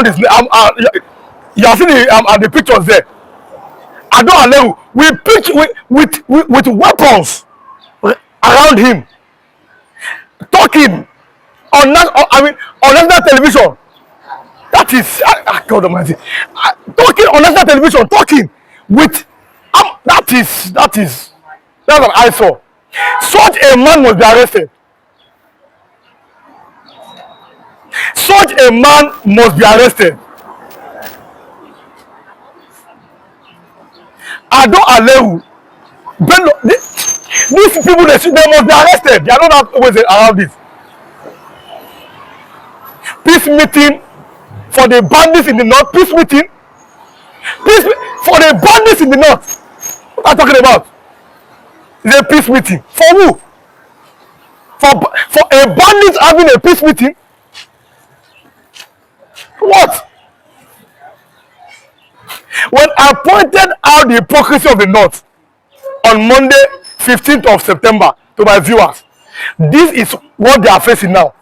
around his you have seen the pictures there. Ado Aleru we pitch with weapons around him, talking on national television. That is God Almighty. Talking on national television, talking with that's an eyesore. Such a man must be arrested. Such a man must be arrested. Ado Aleru, these people they must be arrested. They are not always around this. Peace meeting for the bandits in the north. Peace meeting. Peace for the bandits in the north. What are you talking about? It's a peace meeting. For who? For a bandit having a peace meeting? What? When I pointed out the hypocrisy of the north on Monday, 15th of September to my viewers, this is what they are facing now.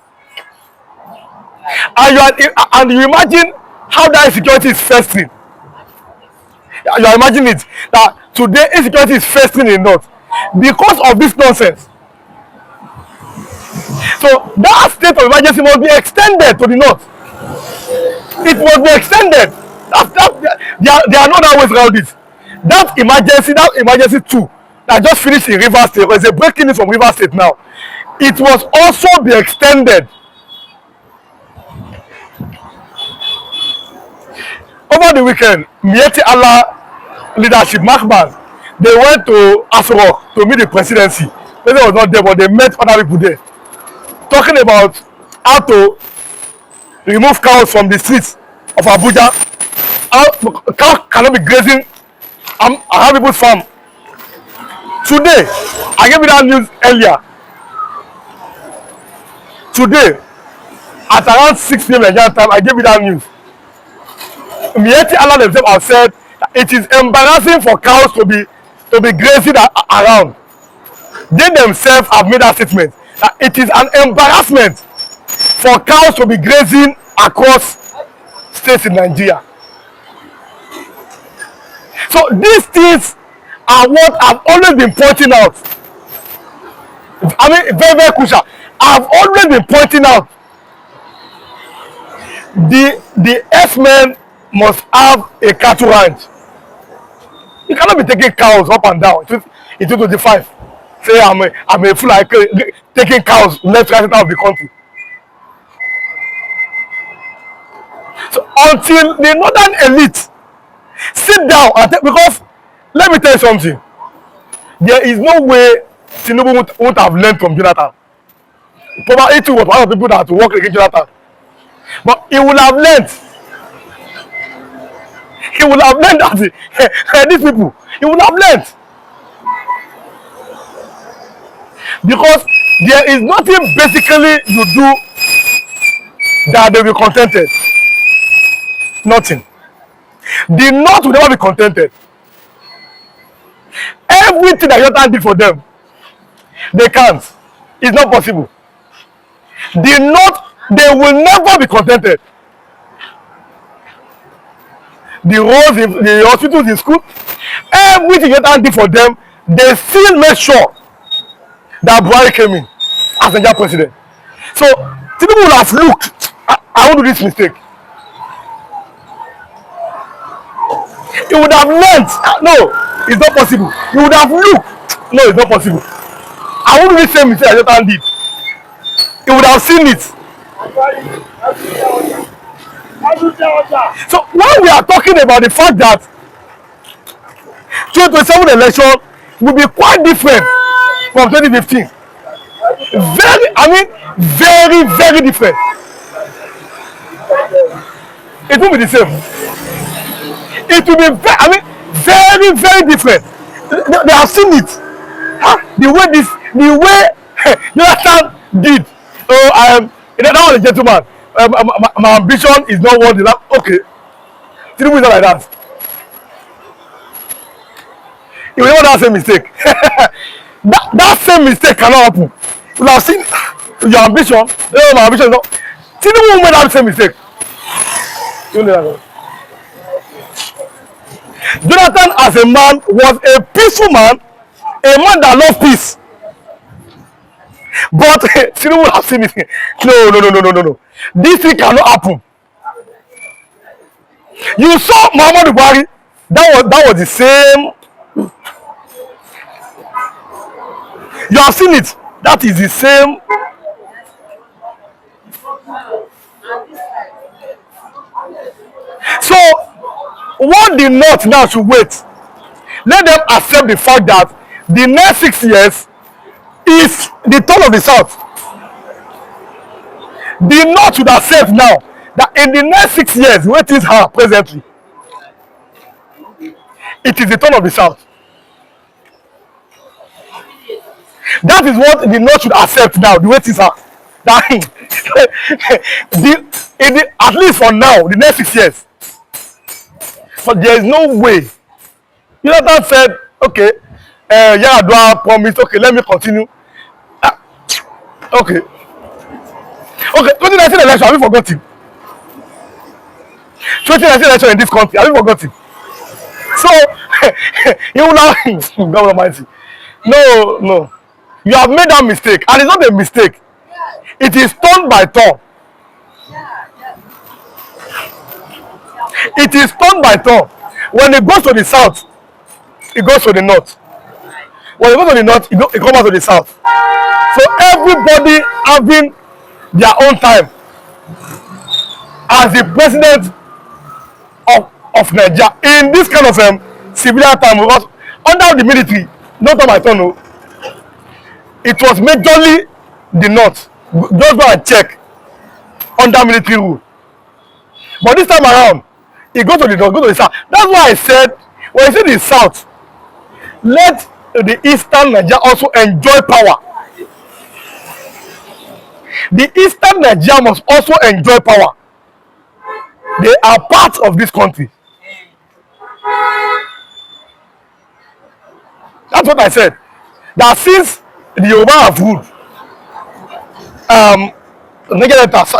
And you imagine how that insecurity is festering. You are imagining it, that today insecurity is festering in the north because of this nonsense. So that state of emergency must be extended to the north. It must be extended. They are not always around it. That emergency too, that just finished in Rivers State, there's a breaking news from Rivers State now. It must also be extended. Over the weekend, Mieti Allah leadership, Mahman, they went to Asoro to meet the presidency. The president was not there, but they met other people there, talking about how to remove cows from the streets of Abuja. How cows cannot be grazing around people's farm. Today, I gave you that news earlier. Today, at around 6 p.m. Nigerian time, I gave you that news. Mieti Allah themselves have said that it is embarrassing for cows to be grazing around. They themselves have made that statement that it is an embarrassment for cows to be grazing across states in Nigeria. So these things are what I've always been pointing out. I mean, very, very crucial. I've always been pointing out the S-men must have a cattle ranch. You cannot be taking cows up and down. It's 225. Say I'm a fool like taking cows left, right, out of the country. So until the northern elite sit down and because let me tell you something, there is no way Tinubu won't have learned from Jonathan. Probably it was one of the people that work against Jonathan, but he will have learned. He will have learned that these people. He will have learned because there is nothing basically you do that they will be contented. Nothing. The North will never be contented. Everything that Jonathan did for them, they can't. It's not possible. The North, they will never be contented. The roads, the hospitals, the school, everything Jonathan did for them, they still made sure that Buhari came in as Nigerian president. So people will have looked, I won't do this mistake. He would have learned, no, it's not possible. He would have looked, no, it's not possible. I won't do the same mistake as Jonathan did. He would have seen it. So when we are talking about the fact that 2027 election will be quite different from 2015, very, very different. It will be the same. It will be very, very different. They have seen it. The way Jonathan did. That was a gentleman. My ambition is not what the last. Okay, Tinubu is not like that. He will never do that same mistake. that same mistake cannot happen. You have seen your ambition. No, my ambition is not. Tinubu made that same mistake. You know, Jonathan, as a man, was a peaceful man, a man that loved peace. But Tinubu have seen it. No, no, no, no, no, no, no. This thing cannot happen. You saw Muhammadu Buhari. That was the same. You have seen it. That is the same. So what the North now should wait. Let them accept the fact that the next 6 years is the turn of the South. The North should accept now that in the next 6 years, where things are presently, it is the turn of the South. That is what the North should accept now, the way things are. That at least for now, the next 6 years. But there is no way. Jonathan said, okay, Yaradua promised, okay, let me continue. Okay. Okay, 2019 election, have you forgotten? 2019 election in this country, have you forgotten? So, you will now, God Almighty. No, no. You have made that mistake, and it's not a mistake. It is turn by turn. It is turn by turn. When it goes to the south, it goes to the north. When it goes to the north, it comes out to the south. So everybody having their own time as the president of Nigeria in this kind of civilian time, because under the military, not on my turn, no, it was majorly the north. Just go and check under military rule. But this time around, it goes to the north, go to the south. That's why I said, when I say the south, let the eastern Nigeria also enjoy power. The eastern Nigeria must also enjoy power. They are part of this country. That's what I said. That since the Yoruba have ruled,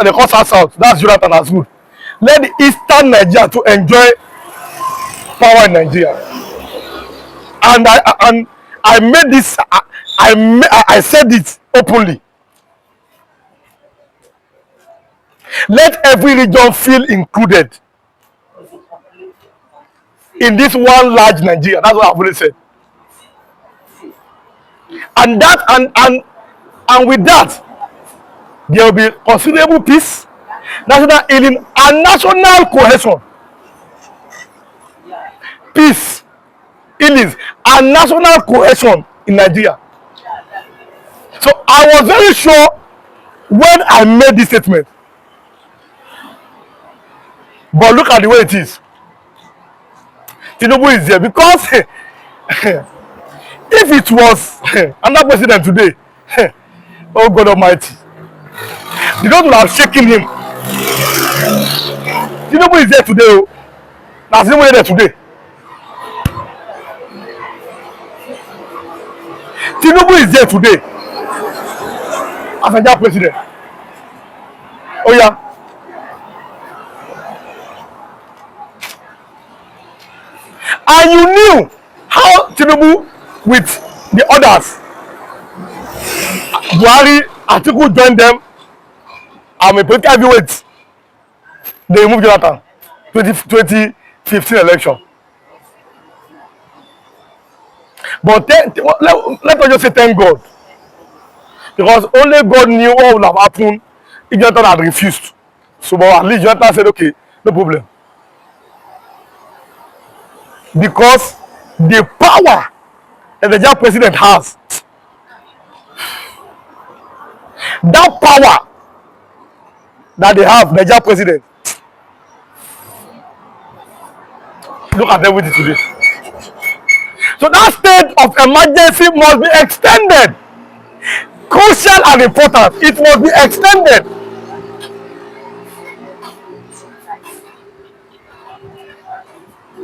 they call South, that's Jonathan has ruled. Let the eastern Nigeria to enjoy power in Nigeria. And I made this, I said it openly. Let every region feel included in this one large Nigeria. That's what I've already said. And that and with that, there will be considerable peace, national healing, and national cohesion. Peace, healing, and national cohesion in Nigeria. So I was very sure when I made this statement. But look at the way it is. Tinubu is there because if it was another president today, oh God Almighty, the Lord would have shaken him. Tinubu is there today. Oh. That's Tinubu is there today. Tinubu is there today as a president. Oh yeah. And you knew how Tinubu with the others, Buhari, Atiku joined them. I'm a political heavyweight. They removed Jonathan. 2015 election. But let us just say thank God. Because only God knew what would have happened if Jonathan had refused. So but at least Jonathan said, okay, no problem. Because the power that the Nigerian president has, that power that they have, the Nigerian president, look at everything today. So that state of emergency must be extended. Crucial and important, it must be extended.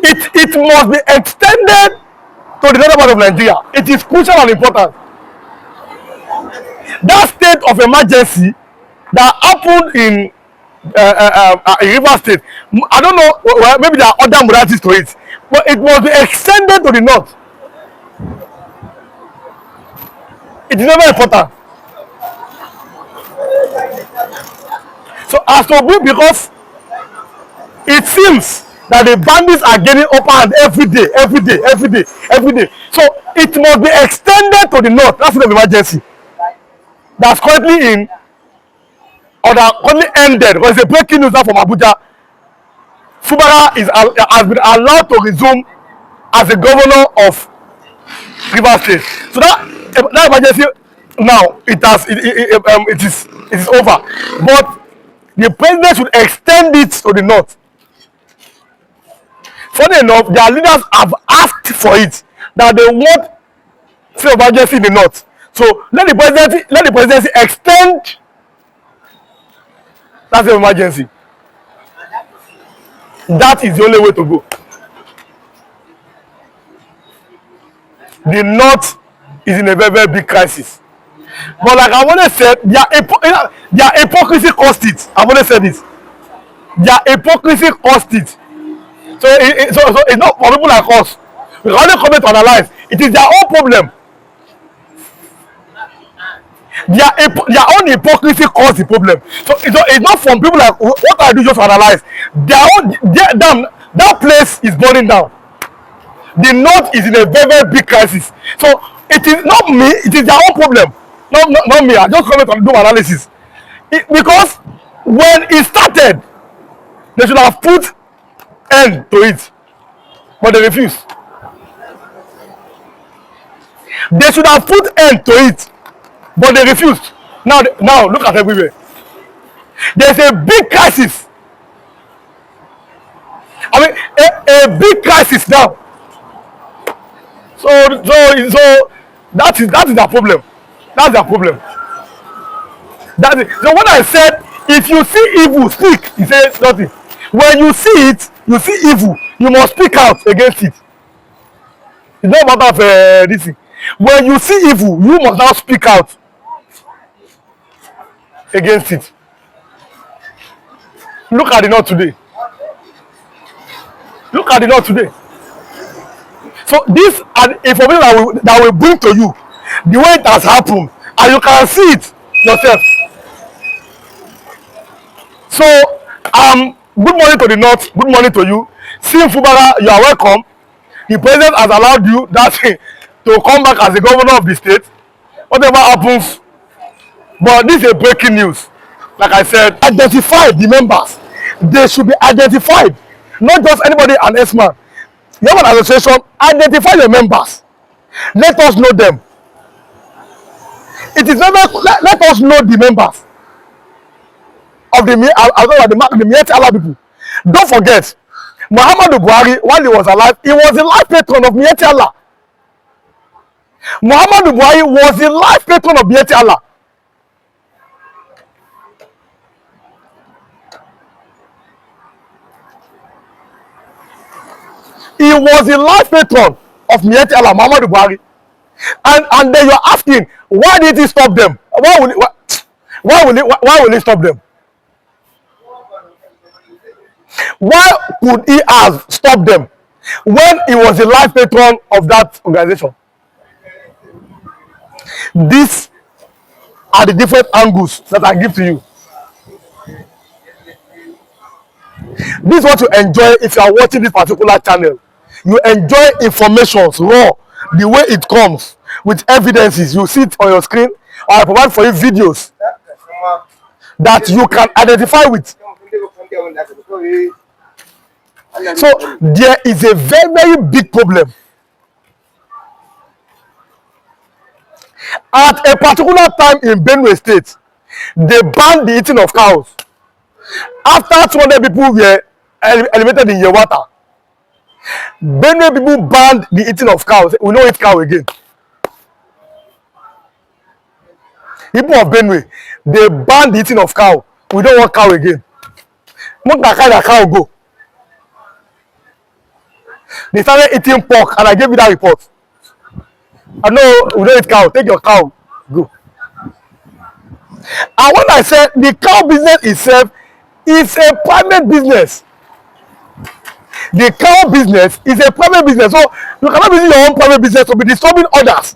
It must be extended to the other part of Nigeria. It is crucial and important. That state of emergency that happened in in Rivers State. I don't know, well, maybe there are other modalities to it, but it must be extended to the north. It is very important. So as to be, because it seems that the bandits are getting upper hand every day, every day, every day, every day. So it must be extended to the north. That's an emergency that's currently in, or that currently ended, because it's a breaking news now from Abuja. Fubara has been allowed to resume as the governor of Rivers State. So that emergency now it is over. But the president should extend it to the north. Funny enough, their leaders have asked for it, that they want state of emergency in the north. So let the presidency extend that state of emergency. That is the only way to go. The north is in a very, very big crisis. But like I always said, their hypocrisy cost it. I've always said this. Their hypocrisy cost it. So it's not for people like us. We can only comment to analyze. It is their own problem. Their own hypocrisy caused the problem. So it's not from people like, what I do just to analyze. That place is burning down. The north is in a very, very big crisis. So it is not me, it is their own problem. Not me. I just comment and do analysis. Because when it started, they should have put end to it. But they refuse. They should have put end to it. But they refused. Now look at everywhere. There's a big crisis. I mean, a big crisis now. So that is their problem. That's their problem. That's it. So when I said, if you see evil, speak, he said nothing. When you see it, you see evil, you must speak out against it. It's not a matter of this thing. When you see evil, you must now speak out against it. Look at the north today. Look at the north today. So this is information that will bring to you the way it has happened, and you can see it yourself. So good morning to the north, good morning to you. Sim Fubara, you are welcome. The president has allowed you that to come back as the governor of the state. Whatever happens, but this is a breaking news. Like I said, identify the members. They should be identified, not just anybody an S-man. You have an association, identify your members. Let us know them. It is never, let us know the members of the Miyetti Allah people. Don't forget, Muhammadu Buhari, while he was alive, he was the life patron of Miyetti Allah. Muhammadu Buhari was the life patron of Miyetti Allah. He was the life patron of Miyetti Allah, Muhammadu Buhari. And then you're asking, why did he stop them? Why will he stop them? Why could he have stopped them when he was the life patron of that organization? These are the different angles that I give to you. This is what you enjoy if you are watching this particular channel. You enjoy information raw, the way it comes, with evidences. You see it on your screen, or I provide for you videos that you can identify with. So there is a very, very big problem. At a particular time in Benue State, they banned the eating of cows. After 200 people were eliminated in Yewata, Benue people banned the eating of cows. We don't eat cow again. People of Benue, they banned the eating of cow. We don't want cow again. Not that kind of cow go. They started eating pork, and I gave you that report. I know we don't eat cow. Take your cow, go. And when I said the cow business itself is a private business. The cow business is a private business. So you cannot be using your own private business to be disturbing others.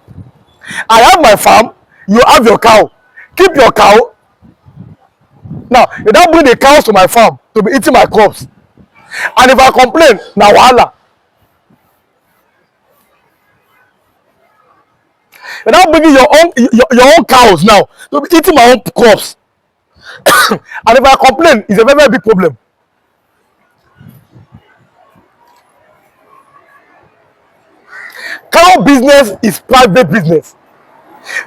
I have my farm, you have your cow. Keep your cow. Now, you don't bring the cows to my farm to be eating my crops. And if I complain, now wahala. You're not bringing your own cows now to be eating my own crops. And if I complain, it's a very, very big problem. Cow business is private business.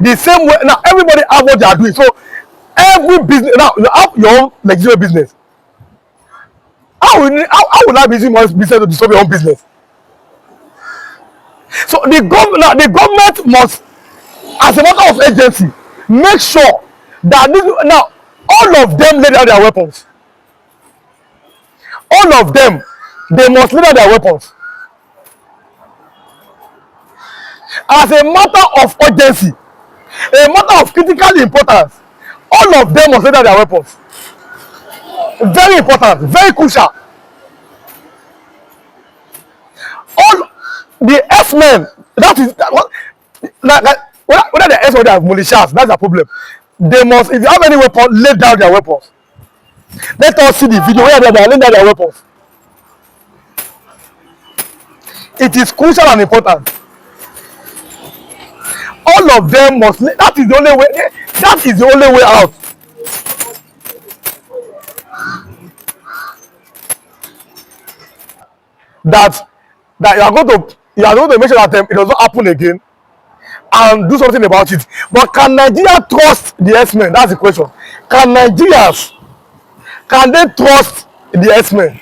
The same way now, everybody have what they are doing. So every business now you have your own legitimate business. How will I be using my business to disturb your own business? So the government must, as a matter of agency, make sure that now all of them lay down their weapons. All of them, they must lay down their weapons. As a matter of urgency, a matter of critical importance, all of them must lay down their weapons. Very important, very crucial. All the S-men, that is like whether the S or they have militias, that's the problem. They must, if you have any weapon, lay down their weapons. Let us see the video where they are laying down their weapons. It is crucial and important. All of them must. That is the only way. That is the only way out. That you are going to make sure that it does not happen again, and do something about it. But can Nigeria trust the S-men? That's the question. Can Nigerians, can they trust the S-men?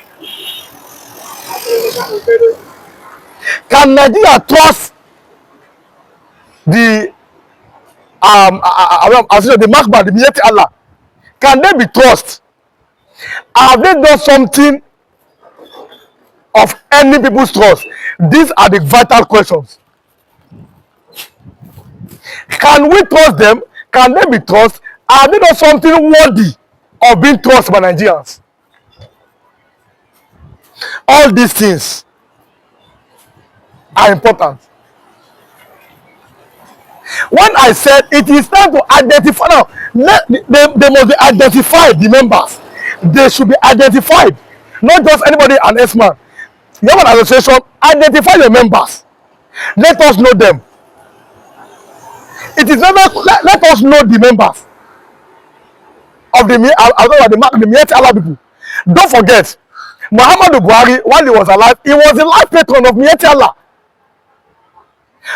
Can Nigeria trust the the Makba, the Miyeti Allah? Can they be trusted? Have they done something of any people's trust? These are the vital questions. Can we trust them? Can they be trusted? Have they done something worthy of being trusted by Nigerians? All these things are important. When I said it is time to identify now, they must be identified, the members. They should be identified. Not just anybody, an S-man. You have an association, identify your members. Let us know them. It is never, let us know the members of the Miyeti Allah people. Don't forget, Muhammadu Buhari, while he was alive, he was the life patron of Miyeti Allah.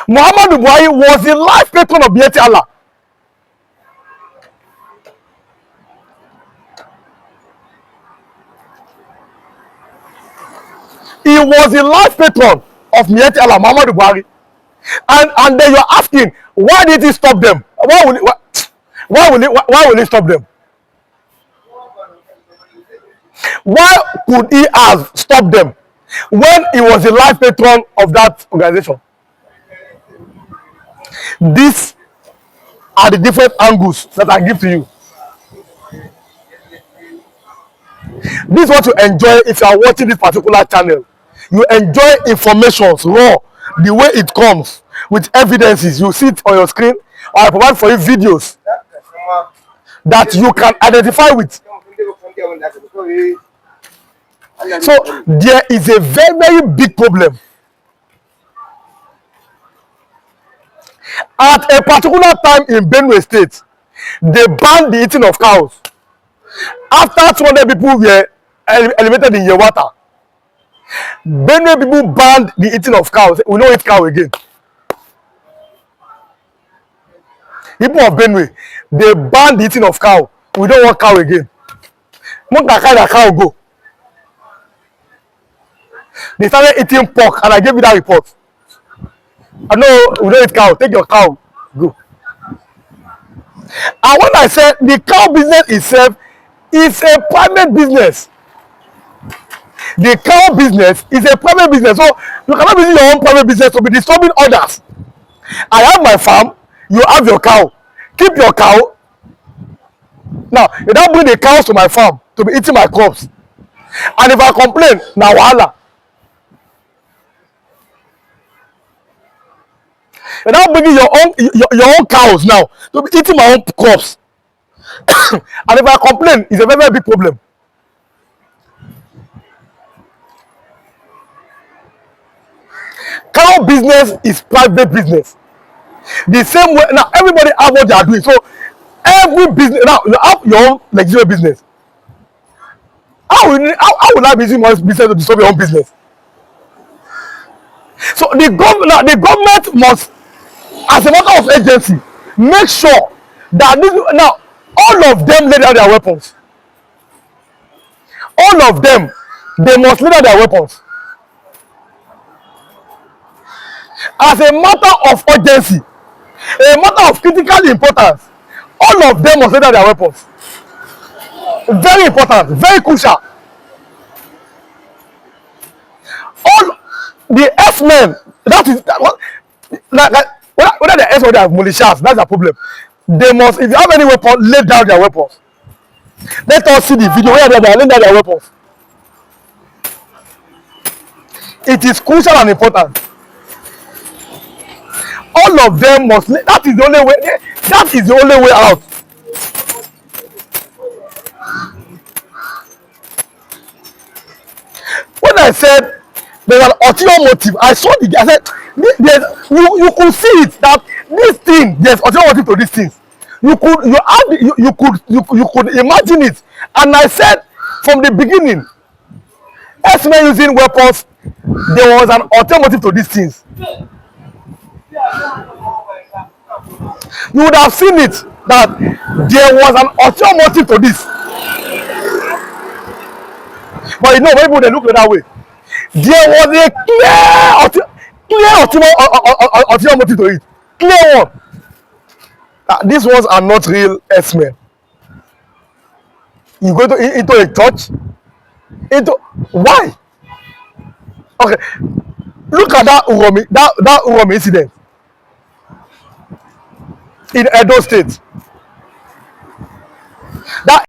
Muhammadu Buhari was the life patron of Miyeti Allah. He was the life patron of Miyeti Allah, Muhammadu Buhari. And then you're asking, why did he stop them? Why will he stop them? Why could he have stopped them when he was the life patron of that organization? These are the different angles that I give to you. This is what you enjoy if you are watching this particular channel. You enjoy information raw, the way it comes, with evidences. You see it on your screen, or I provide for you videos that you can identify with. So there is a very, very big problem. At a particular time in Benue State, they banned the eating of cows. After 200 people were eliminated in Yewata, Benue people banned the eating of cows. We don't eat cow again. People of Benue, they banned the eating of cow. We don't want cow again. Monta cow go. They started eating pork, and I gave you that report. I know we don't eat cow. Take your cow, go. And when I said the cow business itself is a private business, the cow business is a private business. So you cannot be using your own private business to be disturbing others. I have my farm, you have your cow. Keep your cow. Now you don't bring the cows to my farm to be eating my crops. And if I complain, na wahala. You're now bringing your own cows now to be eating my own crops. And if I complain, it's a very, very big problem. Cow business is private business. The same way now, everybody have what they are doing. So every business now, you have your own legitimate business. How will I be using my business to disturb your own business? So the government must, as a matter of agency, make sure that this now all of them lay down their weapons. All of them, they must lay down their weapons. As a matter of urgency, a matter of critical importance, all of them must lay down their weapons. Very important, very crucial. All the S-men, that is that, like whether the S or they have militias, that's the problem. They must, if you have any weapon, lay down their weapons. Let us see the video where they are laying down their weapons. It is crucial and important. All of them must. That is the only way. That is the only way out. When I said there's an ulterior motive, I saw the. I said you could see it that this thing, there's ulterior motive to these things. You could imagine it, and I said from the beginning, S-men using weapons, there was an ulterior motive to these things. You would have seen it that there was an ulterior motive to this. But you know, when people they look that way, there was a clear ulterior motive to it. Clear one. These ones are not real S-men. You go into a church, why? Okay, look at that Uromi incident in Edo State. That